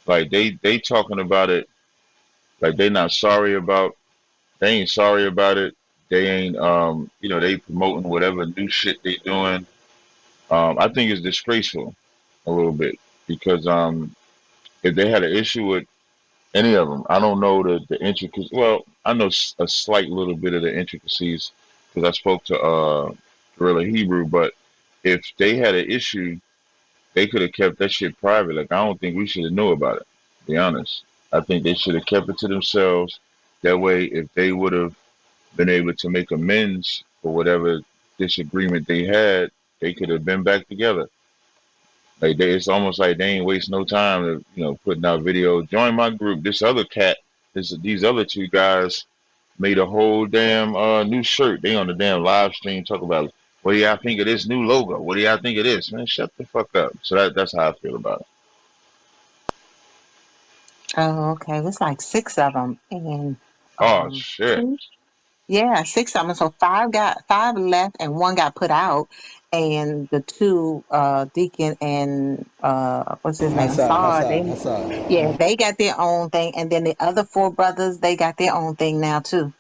Like they talking about it like they not sorry about. They ain't sorry about it. They ain't they promoting whatever new shit they doing. I think it's disgraceful a little bit because if they had an issue with any of them, I don't know the intricacies. Well, I know a slight little bit of the intricacies because I spoke to Gorilla Hebrew. But if they had an issue, they could have kept that shit private. Like I don't think we should have known about it. To be honest, I think they should have kept it to themselves. That way, if they would have been able to make amends for whatever disagreement they had, they could have been back together. Like it's almost like they ain't waste no time to putting out videos. Join my group. This other cat, these other two guys made a whole damn new shirt. They on the damn live stream talk about what do y'all think of this new logo? What do y'all think of this? Man, shut the fuck up. So that's how I feel about it. Oh, okay. It was like six of them, and Oh shit. two, yeah, six of them. So five left, and one got put out, and the two, Deacon and what's his name, Assad. Yeah, they got their own thing, and then the other four brothers, they got their own thing now too.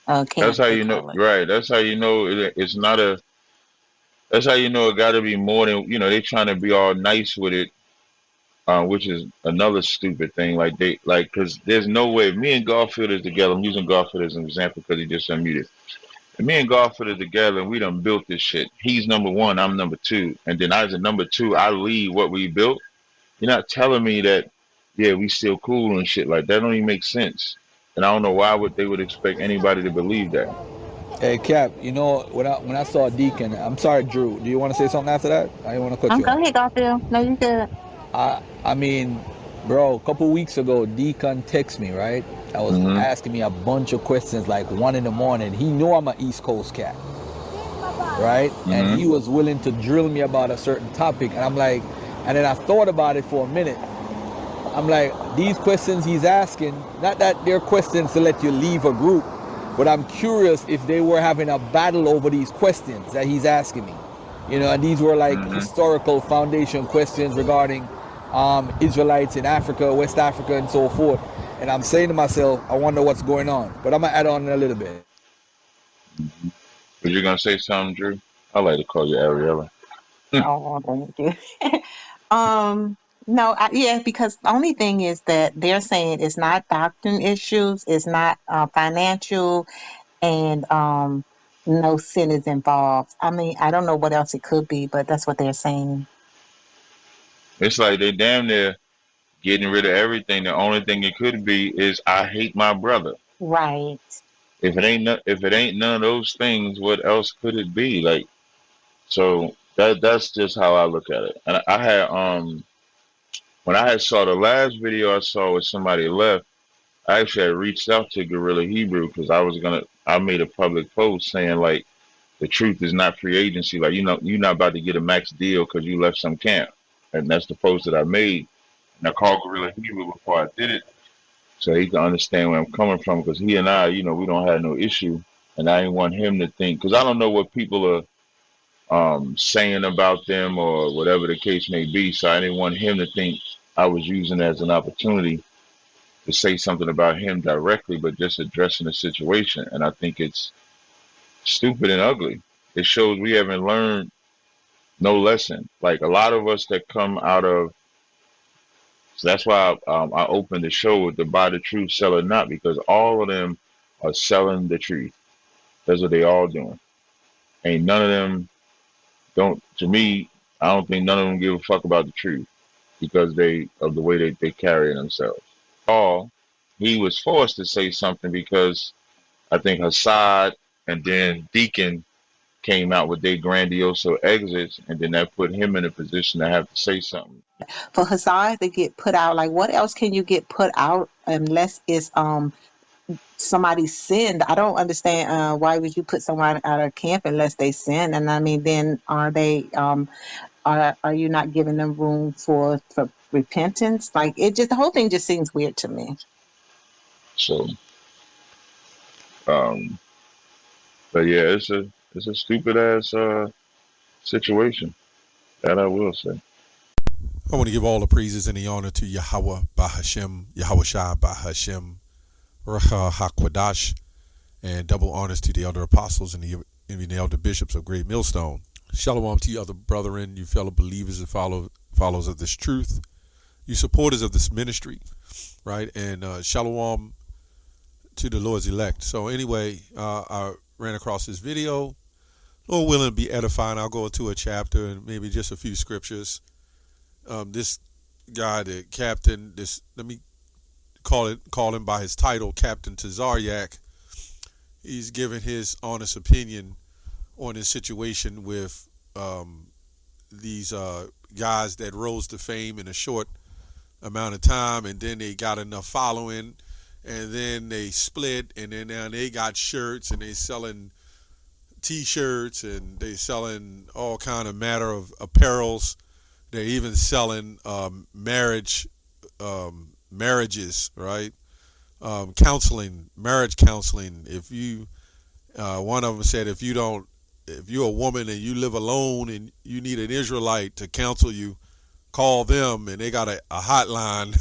That's Camp how they you know, call it. right? That's how you know it's not a. That's how you know it got to be more than They trying to be all nice with it, which is another stupid thing. Because there's no way. If me and Garfield is together. I'm using Garfield as an example because he just unmuted. If me and Garfield are together and we done built this shit. He's number one. I'm number two. And then as a number two, I lead what we built. You're not telling me that, yeah, we still cool and shit like that. Don't even make sense. And I don't know why would they would expect anybody to believe that. Hey Cap, when I saw Deacon, I'm sorry, Drew. Do you want to say something after that? I didn't want to cut you Go off. ahead, Garfield. No, you good. I mean, bro, a couple weeks ago, Deacon texted me, right? I was Hmm. asking me a bunch of questions like 1 in the morning. He knew I'm an East Coast cat, right? And Hmm. he was willing to drill me about a certain topic. And I'm like, and then I thought about it for a minute. I'm like, these questions he's asking, not that they're questions to let you leave a group, but I'm curious if they were having a battle over these questions that he's asking me. And these were like Hmm. historical foundation questions regarding Israelites in Africa, West Africa, and so forth. And I'm saying to myself, I wonder what's going on. But I'm going to add on in a little bit. Was you gonna say something, Drew? I like to call you Ariella. Oh, thank you. Um, no, yeah, because the only thing is that they're saying it's not doctrine issues, it's not financial, and no sin is involved. I mean, I don't know what else it could be, but that's what they're saying. It's like they damn near getting rid of everything. The only thing it could be is I hate my brother. Right. If it ain't none of those things, what else could it be? Like so that's just how I look at it. And I had when I had saw the last video I saw with somebody left, I actually had reached out to Gorilla Hebrew because I made a public post saying like the truth is not free agency. Like you're not about to get a max deal because you left some camp, and that's the post that I made. And I called Gorilla Hebrew before I did it, so he can understand where I'm coming from. Because he and I, we don't have no issue, and I didn't want him to think because I don't know what people are saying about them or whatever the case may be. So I didn't want him to think I was using it as an opportunity to say something about him directly, but just addressing the situation. And I think it's stupid and ugly. It shows we haven't learned no lesson. Like a lot of us that come out of, so that's why I opened the show with the buy the truth, sell it not, because all of them are selling the truth. That's what they all doing. Ain't none of them don't. To me, I don't think none of them give a fuck about the truth because of the way they carry themselves. Paul, he was forced to say something because I think Hassad and then Deacon came out with their grandioso exits, and then that put him in a position to have to say something. For Hassad to get put out, like what else can you get put out unless it's somebody sinned? I don't understand why would you put someone out of camp unless they sin? And I mean, then are they are you not giving them room for repentance? Like it just the whole thing just seems weird to me. So, um, but yeah, it's a stupid ass situation that I will say. I want to give all the praises and the honor to Yahweh Bahashem, Yahweh Shai Bahashem, Recha HaKwadash, and double honors to the elder apostles and the elder bishops of Great Millstone. Shalom to you other brethren, you fellow believers and followers of this truth, you supporters of this ministry, right? And shalom to the Lord's elect. So anyway, I ran across this video. Lord willing to be edifying, I'll go into a chapter and maybe just a few scriptures. This guy, the captain, let me call him by his title, Captain Tazaryach. He's giving his honest opinion on his situation with these guys that rose to fame in a short amount of time, and then they got enough following, and then they split, and then now they got shirts, and they selling T-shirts, and they selling all kind of matter of apparels. They're even selling marriages, right? Counseling, marriage counseling. If you, one of them said, if you're a woman and you live alone and you need an Israelite to counsel you, call them, and they got a hotline,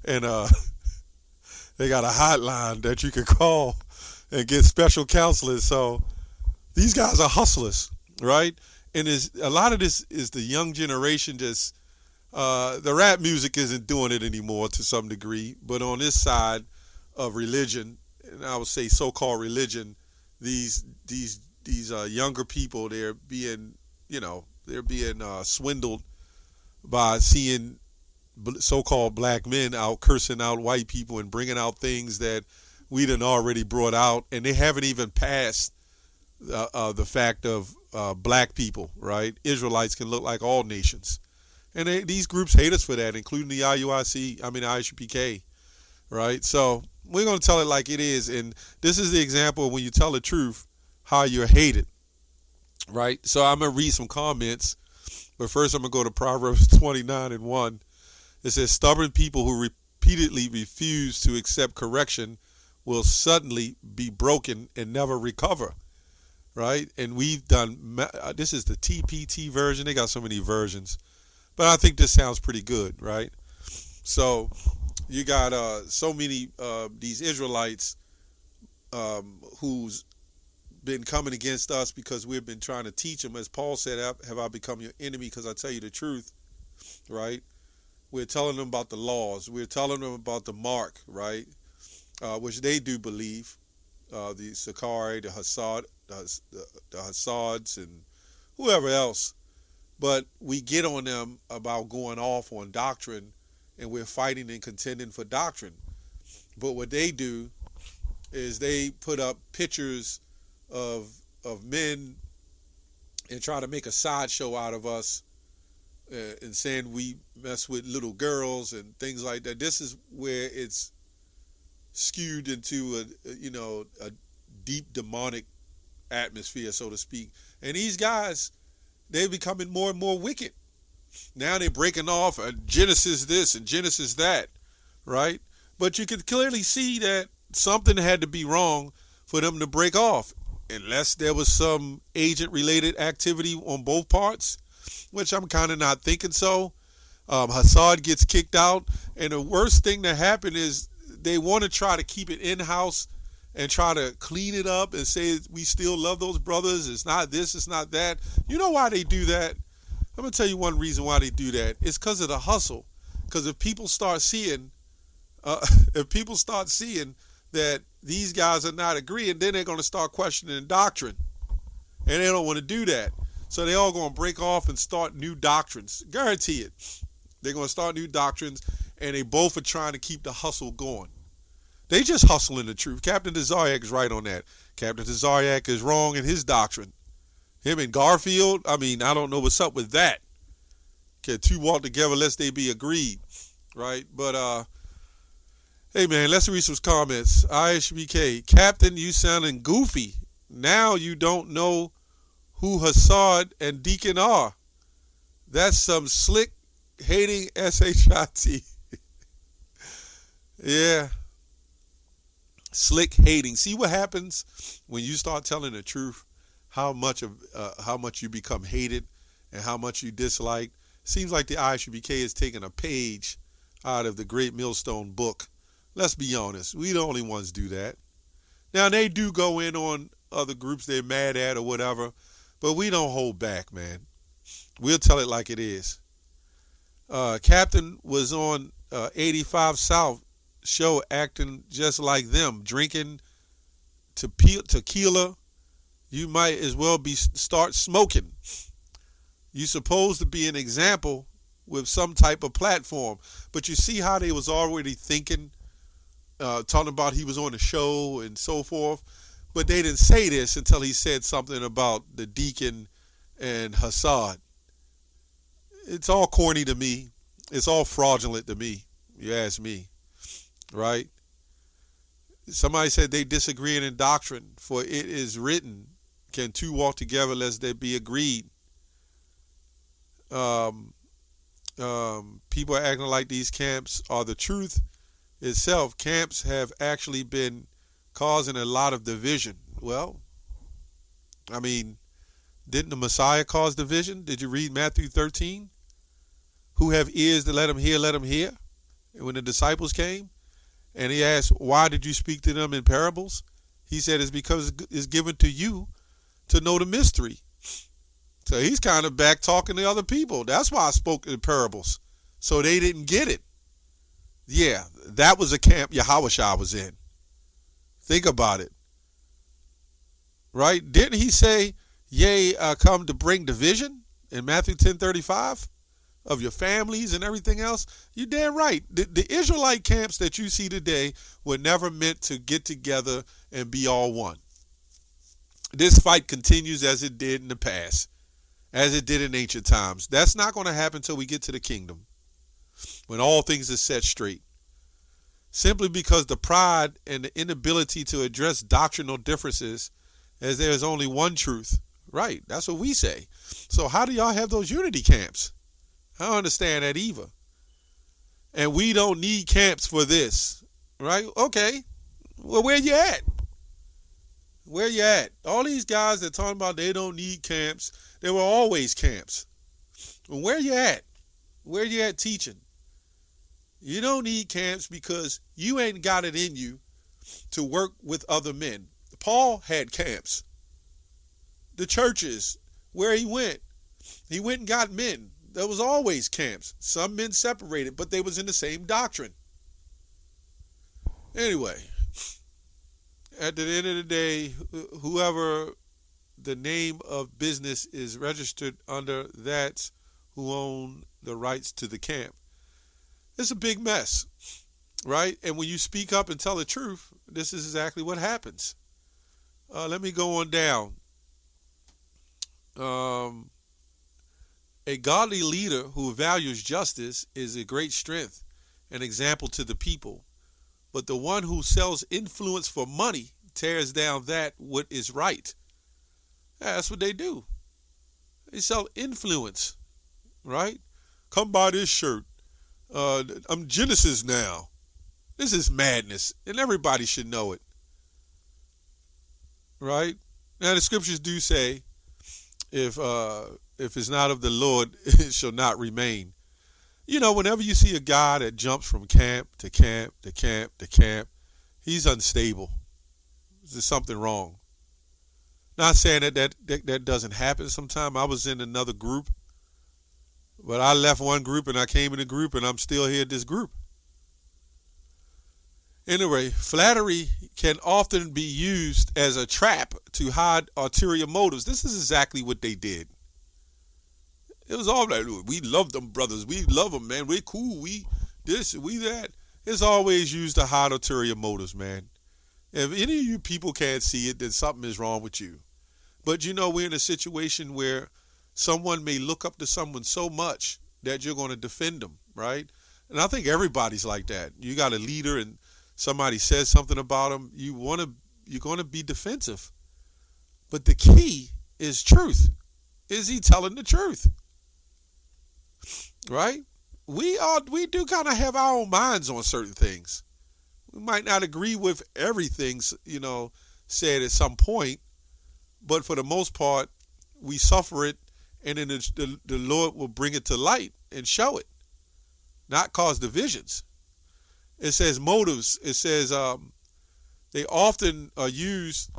and they got a hotline that you can call and get special counselors. So these guys are hustlers, right? And a lot of this is the young generation. Just the rap music isn't doing it anymore to some degree, but on this side of religion, and I would say so-called religion, these younger people, they're being swindled by seeing so-called black men out cursing out white people and bringing out things that we done already brought out, and they haven't even passed the fact of black people, right? Israelites can look like all nations. And these groups hate us for that, including the Isupk, right? So we're going to tell it like it is. And this is the example of when you tell the truth, how you're hated, right? So I'm going to read some comments. But first I'm going to go to Proverbs 29:1. It says, stubborn people who repeatedly refuse to accept correction will suddenly be broken and never recover. Right? And we've done, this is the TPT version. They got so many versions. But I think this sounds pretty good, right? So you got so many these Israelites who's been coming against us because we've been trying to teach them. As Paul said, have I become your enemy because I tell you the truth, right? We're telling them about the laws. We're telling them about the mark, right? Which they do believe. The Sakari, the Hassad, the Hassads, and whoever else. But we get on them about going off on doctrine, and we're fighting and contending for doctrine. But what they do is they put up pictures of men and try to make a sideshow out of us, and saying we mess with little girls and things like that. This is where it's skewed into a deep demonic atmosphere, so to speak. And these guys, they're becoming more and more wicked. Now they're breaking off Genesis this and Genesis that, right? But you can clearly see that something had to be wrong for them to break off, unless there was some agent-related activity on both parts, which I'm kind of not thinking so. Hassad gets kicked out, and the worst thing that happened is they want to try to keep it in-house and try to clean it up and say we still love those brothers. It's not this, it's not that. You know why they do that? I'm going to tell you one reason why they do that. It's because of the hustle. Because if people start seeing that these guys are not agreeing, then they're going to start questioning doctrine. And they don't want to do that. So they're all going to break off and start new doctrines. Guarantee it. They're going to start new doctrines, and they both are trying to keep the hustle going. They just hustling the truth. Captain Tazaryach is right on that. Captain Tazaryach is wrong in his doctrine. Him and Garfield, I don't know what's up with that. Can two walk together lest they be agreed, right? But, hey, man, let's read some comments. Isupk, Captain, you sounding goofy. Now you don't know who Hassad and Deacon are. That's some slick hating SHIT. Yeah. Slick hating. See what happens when you start telling the truth, how much you become hated and how much you dislike. Seems like the ISUPK is taking a page out of the Great Millstone book. Let's be honest. We the only ones do that. Now, they do go in on other groups they're mad at or whatever, but we don't hold back, man. We'll tell it like it is. Captain was on 85 South show acting just like them, drinking tequila. You might as well start smoking. You supposed to be an example with some type of platform, but you see how they was already thinking, talking about he was on the show and so forth, but they didn't say this until he said something about the deacon and Hassad. It's all corny to me. It's all fraudulent to me. You ask me, right? Somebody said they disagree in doctrine, for it is written, can two walk together lest they be agreed? People are acting like these camps are the truth itself. Camps have actually been causing a lot of division. Well, I mean, didn't the Messiah cause division? Did you read Matthew 13? Who have ears to let him hear, let him hear. And when the disciples came and he asked, why did you speak to them in parables? He said, it's because it's given to you to know the mystery. So he's kind of back talking to other people. That's why I spoke in parables. So they didn't get it. Yeah, that was a camp Yahushua was in. Think about it. Right? Didn't he say, yea, come to bring division in Matthew 10:35 of your families and everything else? You're damn right. The Israelite camps that you see today were never meant to get together and be all one. This fight continues as it did in the past, as it did in ancient times. That's not going to happen until we get to the kingdom, when all things are set straight. Simply because the pride and the inability to address doctrinal differences, as there is only one truth. Right, that's what we say. So how do y'all have those unity camps? I don't understand that either. And we don't need camps for this. Right? Okay. Well, where you at? Where you at? All these guys that talking about they don't need camps, there were always camps. Well, where you at? Where you at teaching? You don't need camps because you ain't got it in you to work with other men. Paul had camps. The churches where he went and got men. There was always camps. Some men separated, but they was in the same doctrine. Anyway, at the end of the day, whoever the name of business is registered under, that's who own the rights to the camp. It's a big mess, right? And when you speak up and tell the truth, this is exactly what happens. Let me go on down. A godly leader who values justice is a great strength, an example to the people. But the one who sells influence for money tears down that what is right. Yeah, that's what they do. They sell influence, right? Come buy this shirt. I'm Genesis now. This is madness, and everybody should know it. Right? Now the scriptures do say, if it's not of the Lord, it shall not remain. You know, whenever you see a guy that jumps from camp to camp to camp to camp, he's unstable. There's something wrong. Not saying that doesn't happen sometime. I was in another group, but I left one group and I came in a group and I'm still here at this group. Anyway, flattery can often be used as a trap to hide ulterior motives. This is exactly what they did. It was all like, we love them brothers. We love them, man. We're cool. We this, we that. It's always used to hide ulterior motives, man. If any of you people can't see it, then something is wrong with you. But you know, we're in a situation where someone may look up to someone so much that you're going to defend them, right? And I think everybody's like that. You got a leader and somebody says something about them, you're going to be defensive. But the key is truth. Is he telling the truth? Right? We do kind of have our own minds on certain things. We might not agree with everything, said at some point, but for the most part, we suffer it and then the Lord will bring it to light and show it, not cause divisions. It says motives. It says they often are used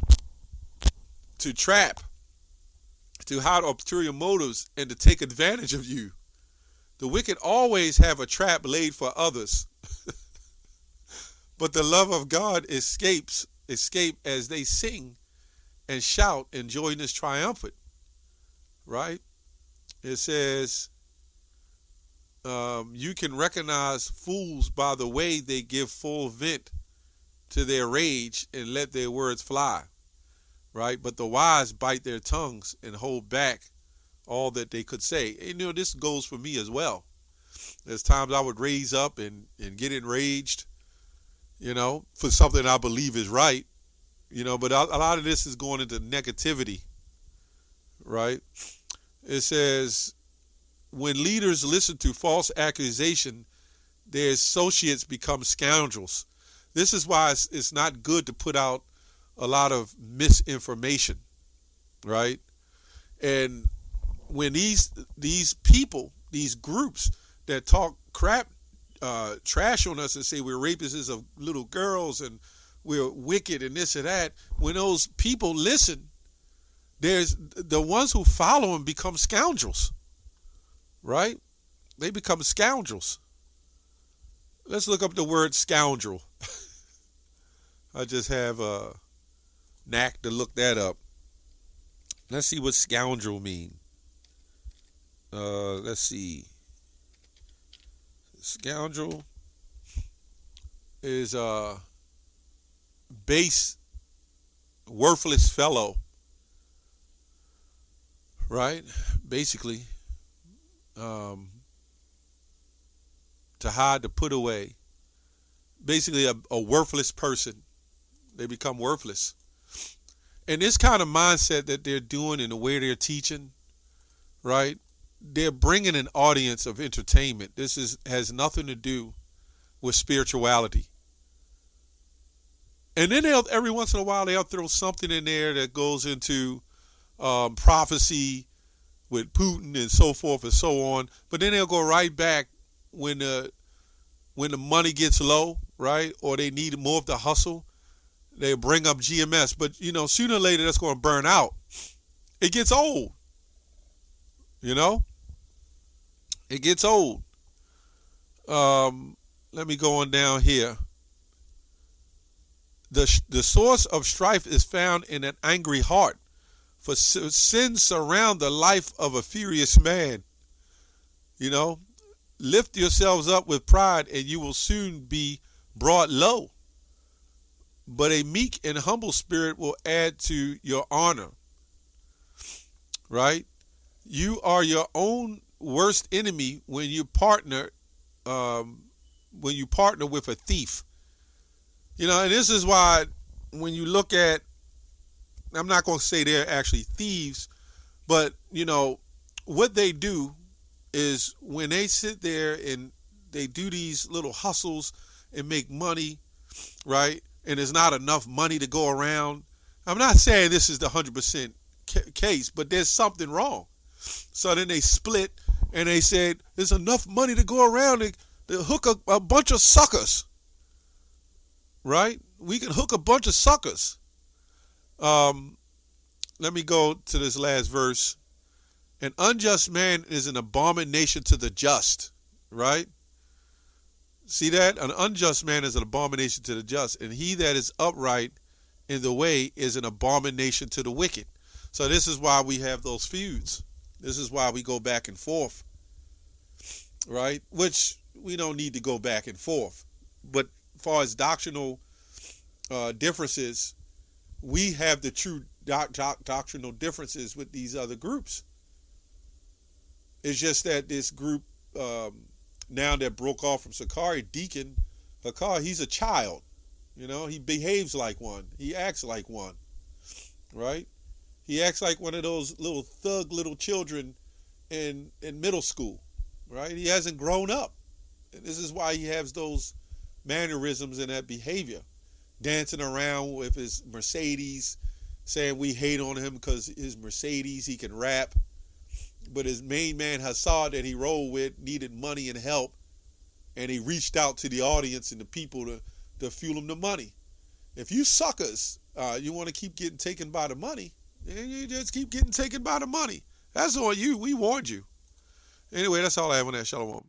to trap, to hide ulterior motives, and to take advantage of you. The wicked always have a trap laid for others, but the love of God escape as they sing and shout, and joy is triumphant. Right? It says you can recognize fools by the way they give full vent to their rage and let their words fly. Right? But the wise bite their tongues and hold back all that they could say. And, this goes for me as well. There's times I would raise up and get enraged, for something I believe is right, but a lot of this is going into negativity, right? It says, when leaders listen to false accusation, their associates become scoundrels. This is why it's not good to put out a lot of misinformation, right? And when these people, these groups that talk crap, trash on us and say we're rapists of little girls and we're wicked and this and that, when those people listen, there's the ones who follow them become scoundrels, right? They become scoundrels. Let's look up the word scoundrel. I just have a knack to look that up. Let's see what scoundrel mean. Let's see. Scoundrel is a base, worthless fellow, right? Basically, to hide, to put away. Basically, a worthless person. They become worthless. And this kind of mindset that they're doing and the way they're teaching, right? They're bringing an audience of entertainment. This has nothing to do with spirituality. And then every once in a while they'll throw something in there that goes into prophecy with Putin and so forth and so on. But then they'll go right back when the money gets low, right? Or they need more of the hustle. They bring up GMS. But, sooner or later that's going to burn out. It gets old. It gets old. Let me go on down here. The source of strife is found in an angry heart, for sins surround the life of a furious man. Lift yourselves up with pride and you will soon be brought low. But a meek and humble spirit will add to your honor. Right? You are your own worst enemy when you partner with a thief. And this is why when you look at, I'm not going to say they're actually thieves, but what they do is when they sit there and they do these little hustles and make money, right? And there's not enough money to go around. I'm not saying this is the 100% case, but there's something wrong. So then they split and they said there's enough money to go around to hook a bunch of suckers, right? We can hook a bunch of suckers. Let me go to this last verse. An unjust man is an abomination to the just, right? See that? An unjust man is an abomination to the just, and he that is upright in the way is an abomination to the wicked. So this is why we have those feuds. This is why we go back and forth, right? Which we don't need to go back and forth. But as far as doctrinal differences, we have the true doctrinal differences with these other groups. It's just that this group now that broke off from Sakari, Deacon Hakar, he's a child. He behaves like one. He acts like one, right? He acts like one of those little thug little children in middle school, right? He hasn't grown up. And this is why he has those mannerisms and that behavior. Dancing around with his Mercedes, saying we hate on him because his Mercedes, he can rap, But his main man Hassad that he rolled with needed money and help, and he reached out to the audience and the people to fuel him the money. If you suckers, you want to keep getting taken by the money, then you just keep getting taken by the money. That's on you. We warned you. Anyway, that's all I have on that. Shalom.